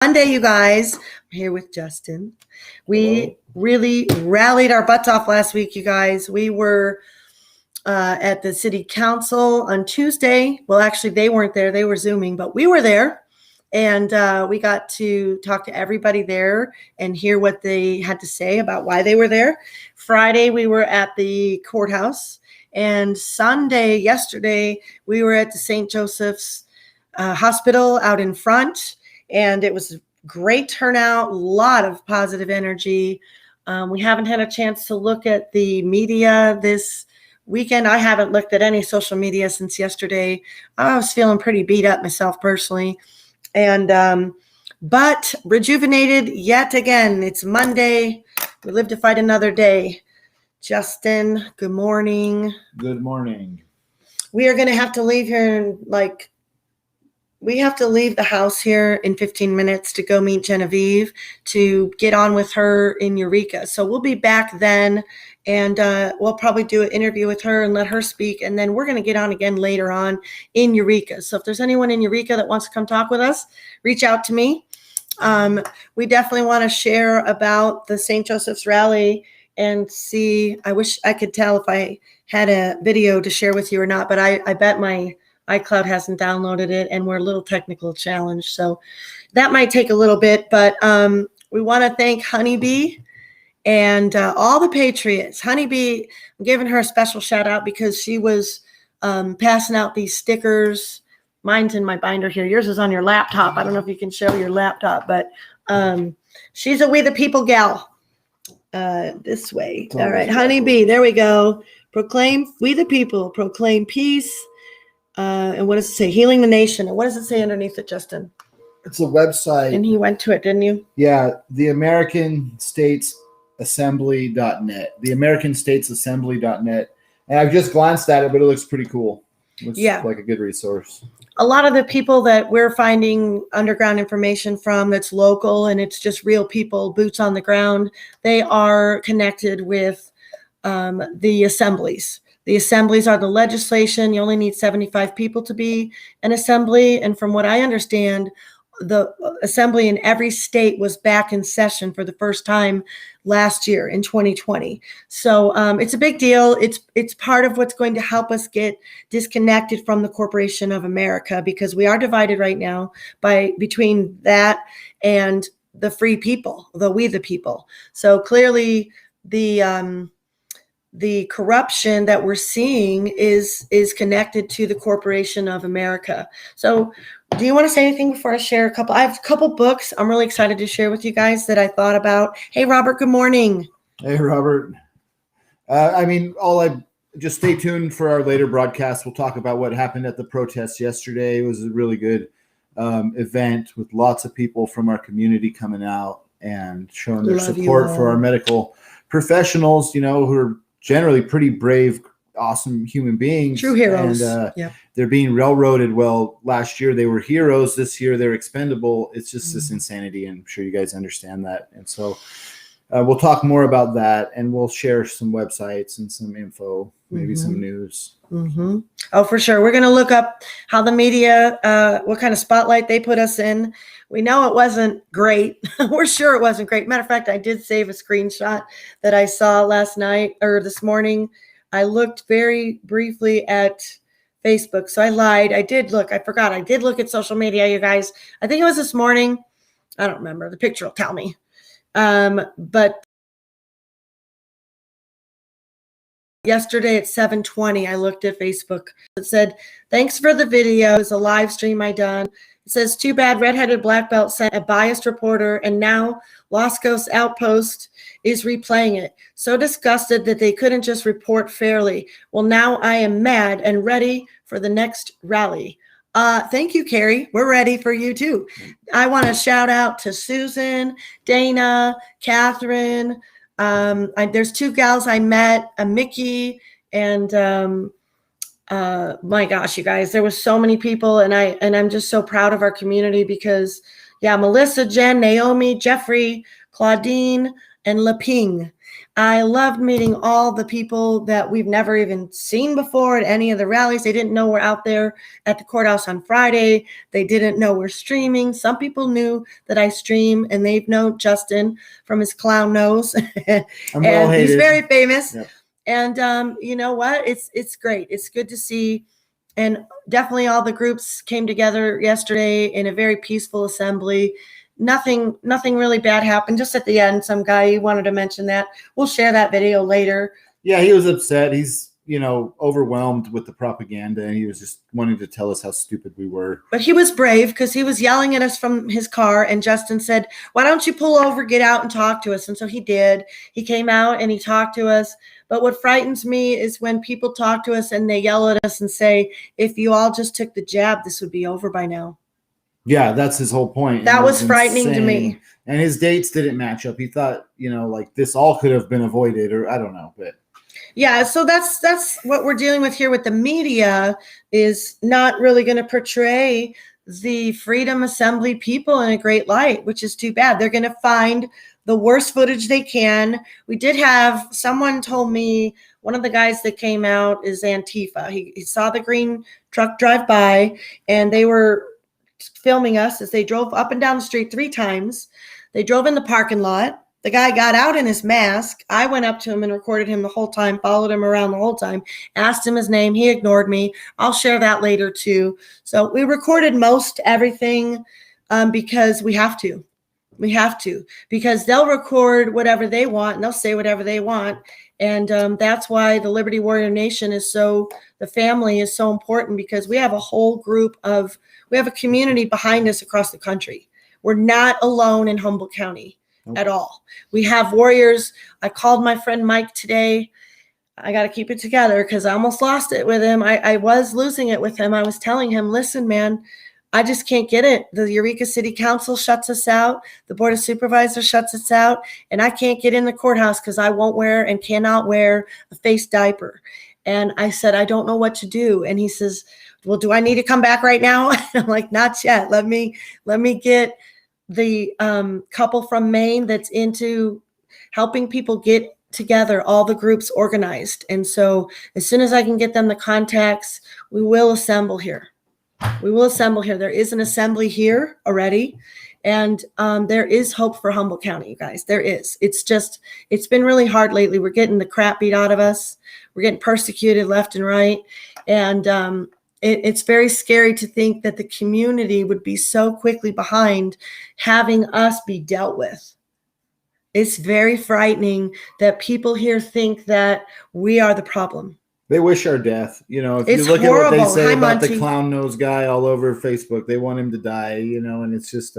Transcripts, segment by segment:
Monday, you guys. I'm here with Justin. We really rallied our butts off last week, you guys. We were at the city council on Tuesday. Well, actually, they weren't there. They were Zooming, but we were there. And we got to talk to everybody there and hear what they had to say about why they were there. Friday, we were at the courthouse. And Sunday, yesterday, we were at the St. Joseph's Hospital out in front. And it was great turnout, a lot of positive energy. We haven't had a chance to look at the media this weekend. I haven't looked at any social media since yesterday. I was feeling pretty beat up myself personally. And but rejuvenated yet again. It's Monday. We live to fight another day. Justin, good morning. Good morning. We are going to have to leave here in we have to leave the house here in 15 minutes to go meet Genevieve to get on with her in Eureka. So we'll be back then, and we'll probably do an interview with her and let her speak. And then we're going to get on again later on in Eureka. So if there's anyone in Eureka that wants to come talk with us, reach out to me. We definitely want to share about the St. Joseph's rally and see. I wish I could tell if I had a video to share with you or not, but I bet my iCloud hasn't downloaded it, and we're a little technical challenged. So that might take a little bit, but we want to thank Honeybee and all the patriots. Honeybee, I'm giving her a special shout out because she was passing out these stickers. Mine's in my binder here. Yours is on your laptop. I don't know if you can show your laptop, but she's a We the People gal. This way. All right, Honeybee, there we go. Proclaim, We the People, proclaim peace. And what does it say? Healing the nation. And what does it say underneath it, Justin? It's a website. And he went to it, didn't you? Yeah, the American States Assembly.net. The American States Assembly.net. And I've just glanced at it, but it looks pretty cool. Looks like a good resource. A lot of the people that we're finding underground information from that's local and it's just real people, boots on the ground, they are connected with the assemblies. The assemblies are the legislation. You only need 75 people to be an assembly. And from what I understand, the assembly in every state was back in session for the first time last year in 2020. So it's a big deal. It's part of what's going to help us get disconnected from the corporation of America, because we are divided right now between that and the free people, We the People. So clearly the corruption that we're seeing is connected to the corporation of America. So do you want to say anything before I share a couple? I have a couple books I'm really excited to share with you guys that I thought about. Hey, Robert, good morning. Hey, Robert. Just stay tuned for our later broadcast. We'll talk about what happened at the protest yesterday. It was a really good event with lots of people from our community coming out and showing their support for our medical professionals, who are generally pretty brave, awesome human beings. True heroes. And they're being railroaded. Well, last year they were heroes. This year they're expendable. It's just this insanity. And I'm sure you guys understand that. And so we'll talk more about that, and we'll share some websites and some info, maybe some news. Mm-hmm. Oh, for sure. We're going to look up how the media, what kind of spotlight they put us in. We know it wasn't great. We're sure it wasn't great. Matter of fact, I did save a screenshot that I saw last night or this morning. I looked very briefly at Facebook. So I lied. I did look. I forgot. I did look at social media, you guys. I think it was this morning. I don't remember. The picture will tell me. But yesterday at 7:20, I looked at Facebook. It said, "Thanks for the video. It's a live stream I done." It says, "Too bad redheaded black belt sent a biased reporter, and now Los Cos Outpost is replaying it. So disgusted that they couldn't just report fairly. Well, now I am mad and ready for the next rally." Thank you, Carrie. We're ready for you too. I want to shout out to Susan, Dana, Catherine. There's two gals I met, Mickey, and my gosh, you guys, there was so many people, and I'm just so proud of our community because, Melissa, Jen, Naomi, Jeffrey, Claudine, and Leping. I loved meeting all the people that we've never even seen before at any of the rallies. They didn't know we're out there at the courthouse on Friday. They didn't know we're streaming. Some people knew that I stream, and they've known Justin from his clown nose. I'm well And hated. he's very famous. Yep. And you know what? It's great. It's good to see. And definitely all the groups came together yesterday in a very peaceful assembly. Nothing really bad happened. Just at the end, some guy wanted to mention that. We'll share that video later. Yeah, he was upset. He's, overwhelmed with the propaganda, and he was just wanting to tell us how stupid we were. But he was brave because he was yelling at us from his car, and Justin said, "Why don't you pull over, get out and talk to us?" And so he did. He came out and he talked to us. But what frightens me is when people talk to us and they yell at us and say, "If you all just took the jab, this would be over by now." Yeah, that's his whole point. That was frightening to me. And his dates didn't match up. He thought, this all could have been avoided, or I don't know. But yeah, so that's what we're dealing with here with the media, is not really going to portray the Freedom Assembly people in a great light, which is too bad. They're going to find the worst footage they can. We did have, someone told me, one of the guys that came out is Antifa. He saw the green truck drive by, and they were filming us as they drove up and down the street 3 times. They drove in the parking lot. The guy got out in his mask. I went up to him and recorded him the whole time, followed him around the whole time, asked him his name. He ignored me. I'll share that later too. So we recorded most everything because we have to. We have to, because they'll record whatever they want and they'll say whatever they want. And that's why the Liberty Warrior Nation the family is so important, because we have a whole we have a community behind us across the country. We're not alone in Humboldt County at all. We have warriors. I called my friend Mike today. I got to keep it together because I almost lost it with him. I was losing it with him. I was telling him, listen, man, I just can't get it. The Eureka City Council shuts us out. The Board of Supervisors shuts us out. And I can't get in the courthouse because I won't wear and cannot wear a face diaper. And I said, I don't know what to do. And he says, well, do I need to come back right now? I'm like, not yet. Let me get the couple from Maine that's into helping people get together, all the groups organized. And so as soon as I can get them the contacts, we will assemble here. We will assemble here. There is an assembly here already. And there is hope for Humboldt County, you guys. There is. It's been really hard lately. We're getting the crap beat out of us. We're getting persecuted left and right. And it's very scary to think that the community would be so quickly behind having us be dealt with. It's very frightening that people here think that we are the problem. They wish our death. If it's you look horrible. At what they say about Monty. the clown nose guy all over Facebook, they want him to die, and it's just,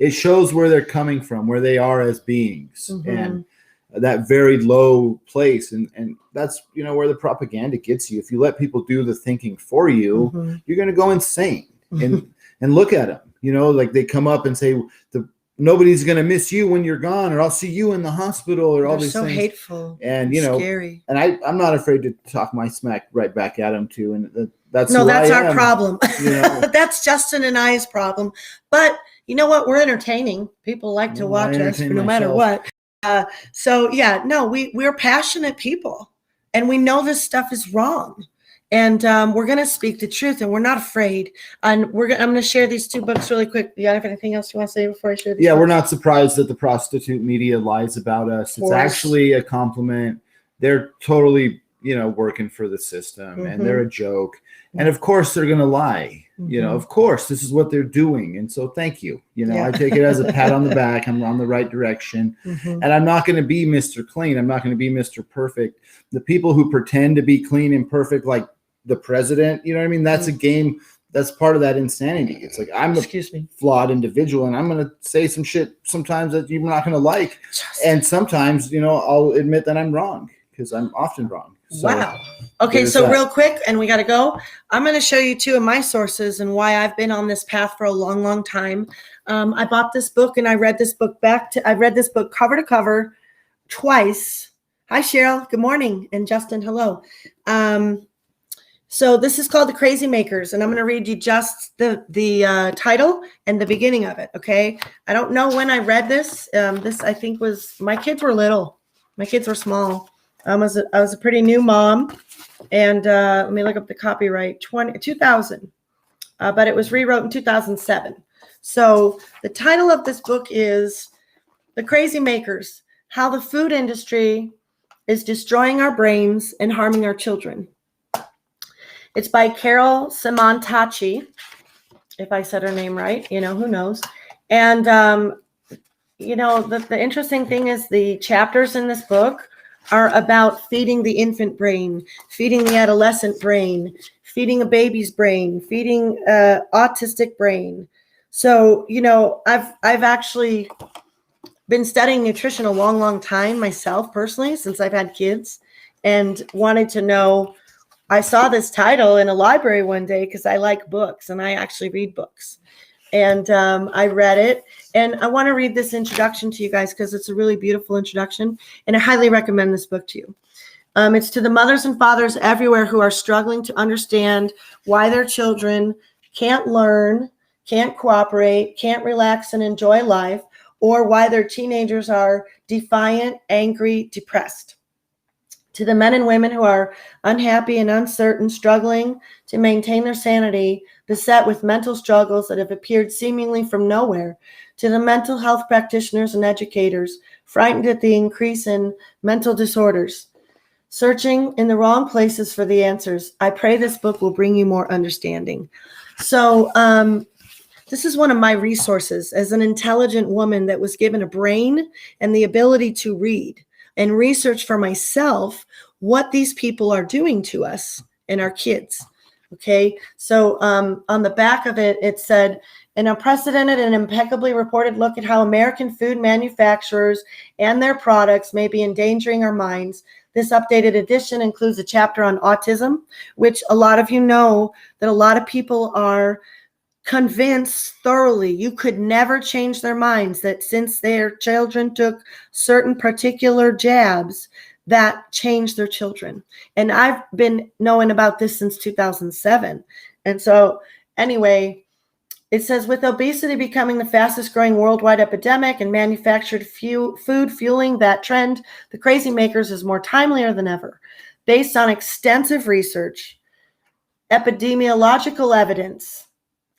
it shows where they're coming from, where they are as beings, and that very low place. And that's, where the propaganda gets you. If you let people do the thinking for you, you're going to go insane. And look at them, like they come up and say, nobody's going to miss you when you're gone, or I'll see you in the hospital, or all these things. So hateful and scary. And I'm not afraid to talk my smack right back at them too. And that's our problem. That's Justin and I's problem. But you know what? We're entertaining. People like to watch us no matter what. We're passionate people, and we know this stuff is wrong. And we're going to speak the truth, and we're not afraid. And I'm going to share these 2 books really quick. You have anything else you want to say before I share these? Yeah, books? We're not surprised that the prostitute media lies about us. It's actually a compliment. They're totally, working for the system, and they're a joke. And of course, they're going to lie. Of course, this is what they're doing. And so thank you. I take it as a pat on the back. I'm on the right direction. And I'm not going to be Mr. Clean. I'm not going to be Mr. Perfect. The people who pretend to be clean and perfect, like the president, that's a game. That's part of that insanity. It's like, I'm a flawed individual, and I'm going to say some shit sometimes that you're not going to like. And sometimes, I'll admit that I'm wrong, because I'm often wrong. So, wow. Okay, so real quick, and we got to go. I'm going to show you 2 of my sources and why I've been on this path for a long, long time. I bought this book, and I read this book cover to cover twice. Hi, Cheryl. Good morning. And Justin, hello. So this is called The Crazy Makers, and I'm going to read you just the title and the beginning of it, okay? I don't know when I read this. This, I think, my kids were little. My kids were small. I was a pretty new mom, and let me look up the copyright, 2000, but it was rewrote in 2007. So the title of this book is The Crazy Makers, How the Food Industry is Destroying Our Brains and Harming Our Children. It's by Carol Simontachi, if I said her name right, who knows. And, the interesting thing is the chapters in this book are about feeding the infant brain, feeding the adolescent brain, feeding a baby's brain, feeding autistic brain. So, I've actually been studying nutrition a long, long time myself personally, since I've had kids, and wanted to know. I saw this title in a library one day because I like books and I actually read books. And I read it, and I want to read this introduction to you guys because it's a really beautiful introduction, and I highly recommend this book to you. It's to the mothers and fathers everywhere who are struggling to understand why their children can't learn, can't cooperate, can't relax and enjoy life, or why their teenagers are defiant, angry, depressed. To the men and women who are unhappy and uncertain, struggling to maintain their sanity, beset with mental struggles that have appeared seemingly from nowhere. To the mental health practitioners and educators, frightened at the increase in mental disorders, searching in the wrong places for the answers. I pray this book will bring you more understanding. So, this is one of my resources as an intelligent woman that was given a brain and the ability to read and research for myself what these people are doing to us and our kids. Okay, so on the back of it, it said, an unprecedented and impeccably reported look at how American food manufacturers and their products may be endangering our minds. This updated edition includes a chapter on autism, which a lot of you know that a lot of people are convinced thoroughly you could never change their minds, that since their children took certain particular jabs, that changed their children. And I've been knowing about this since 2007. And so anyway, it says, with obesity becoming the fastest growing worldwide epidemic and manufactured food fueling that trend, The Crazy Makers is more timelier than ever. Based on extensive research, epidemiological evidence,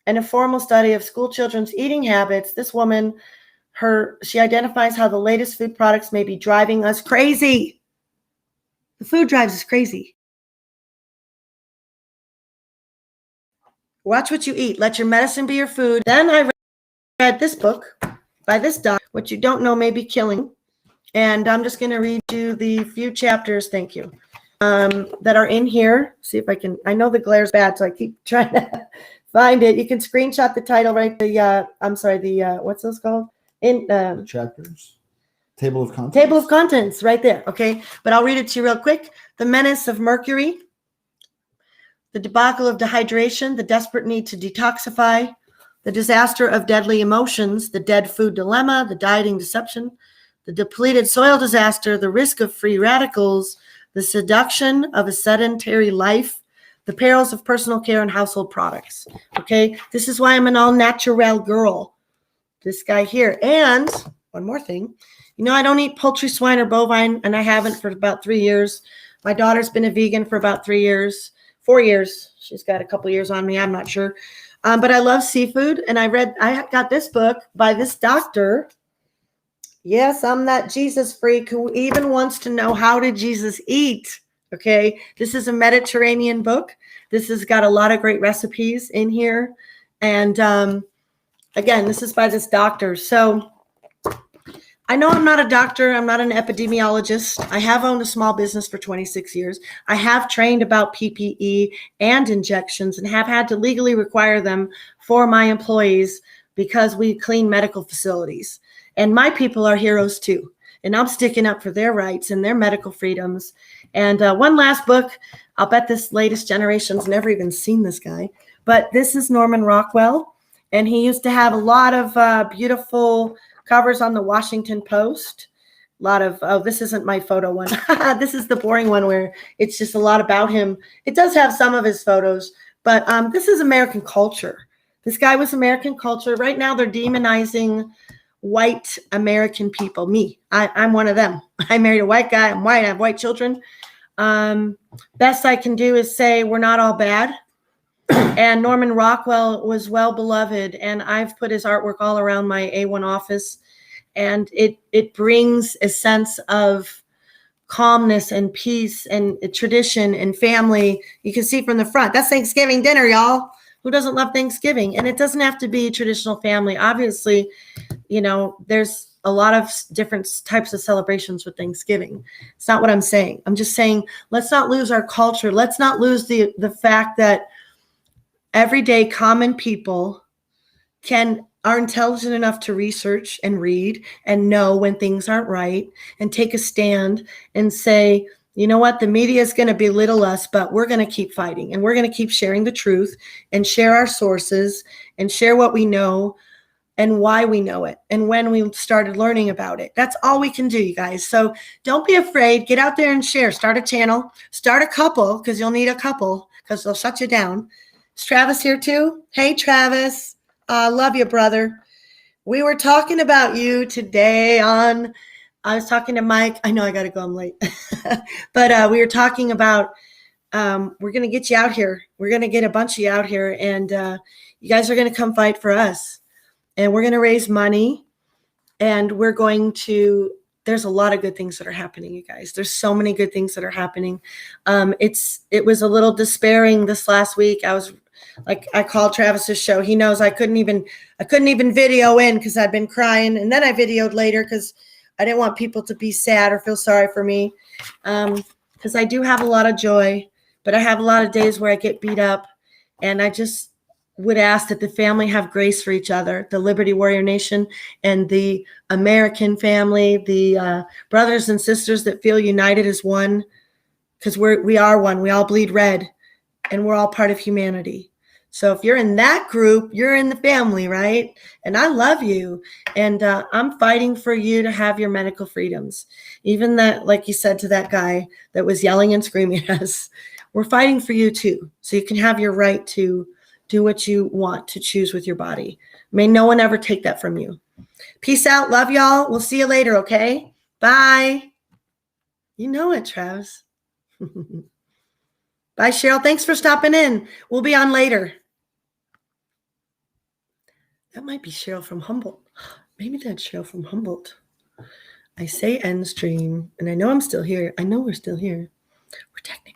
and a formal study of school children's eating habits, this woman, she identifies how the latest food products may be driving us crazy. The food drives us crazy. Watch what you eat. Let your medicine be your food. Then I read this book by this doctor, What You Don't Know May Be Killing. And I'm just going to read you the few chapters, thank you, that are in here. See if I can, I know the glare's bad, so I keep trying to find it. You can screenshot the title, right? What's those called? The chapters. Table of contents. Table of contents, right there. Okay, but I'll read it to you real quick. The menace of mercury, the debacle of dehydration, the desperate need to detoxify, the disaster of deadly emotions, the dead food dilemma, the dieting deception, the depleted soil disaster, the risk of free radicals, the seduction of a sedentary life, the perils of personal care and household products. Okay, this is why I'm an all-natural girl. This guy here. And one more thing. I don't eat poultry, swine, or bovine, and I haven't for about 3 years. My daughter's been a vegan for about 4 years. She's got a couple years on me. I'm not sure. But I love seafood, and I got this book by this doctor. Yes, I'm that Jesus freak who even wants to know, how did Jesus eat? Okay, this is a Mediterranean book. This has got a lot of great recipes in here. And again, this is by this doctor. So I know I'm not a doctor. I'm not an epidemiologist. I have owned a small business for 26 years. I have trained about PPE and injections and have had to legally require them for my employees because we clean medical facilities. And my people are heroes too. And I'm sticking up for their rights and their medical freedoms. And one last book. I'll bet this latest generation's never even seen this guy. But this is Norman Rockwell. And he used to have a lot of beautiful covers on the Washington Post. lot of, oh, this isn't my photo one. This is the boring one where it's just a lot about him. It does have some of his photos, but this is American culture. This guy was American culture. Right now they're demonizing white American people. Me, I'm one of them. I married a white guy. I'm white. I have white children. Best I can do is say we're not all bad. And Norman Rockwell was well beloved, and I've put his artwork all around my A1 office, and it brings a sense of calmness and peace and tradition and family. You can see from the front, that's Thanksgiving dinner, y'all. Who doesn't love Thanksgiving? And it doesn't have to be traditional family. Obviously, you know, there's a lot of different types of celebrations with Thanksgiving. It's not what I'm saying. I'm just saying, let's not lose our culture. Let's not lose the fact that everyday common people are intelligent enough to research and read and know when things aren't right and take a stand and say, you know what, the media is going to belittle us, but we're going to keep fighting and we're going to keep sharing the truth and share our sources and share what we know and why we know it and when we started learning about it. That's all we can do, you guys. So don't be afraid. Get out there and share. Start a channel. Start a couple, because you'll need a couple, because they'll shut you down. Is Travis here too? Hey, Travis. Love you, brother. We were talking about you today I was talking to Mike. I know I got to go. I'm late. But we were talking about, we're going to get you out here. We're going to get a bunch of you out here, and you guys are going to come fight for us. And we're going to raise money, and there's a lot of good things that are happening, you guys. There's so many good things that are happening. It was a little despairing this last week. I called Travis's show. He knows I couldn't even video in because I'd been crying. And then I videoed later because I didn't want people to be sad or feel sorry for me. Because I do have a lot of joy, but I have a lot of days where I get beat up. And I just would ask that the family have grace for each other, the Liberty Warrior Nation and the American family, the brothers and sisters that feel united as one, because we are one. We all bleed red, and we're all part of humanity. So if you're in that group, you're in the family, right? And I love you. And I'm fighting for you to have your medical freedoms. Even that, like you said to that guy that was yelling and screaming at us, we're fighting for you too. So you can have your right to do what you want to choose with your body. May no one ever take that from you. Peace out. Love y'all. We'll see you later, okay? Bye. You know it, Travis. Bye, Cheryl. Thanks for stopping in. We'll be on later. That might be Cheryl from Humboldt. Maybe that's Cheryl from Humboldt. I say end stream, and I know I'm still here. I know we're still here. We're technically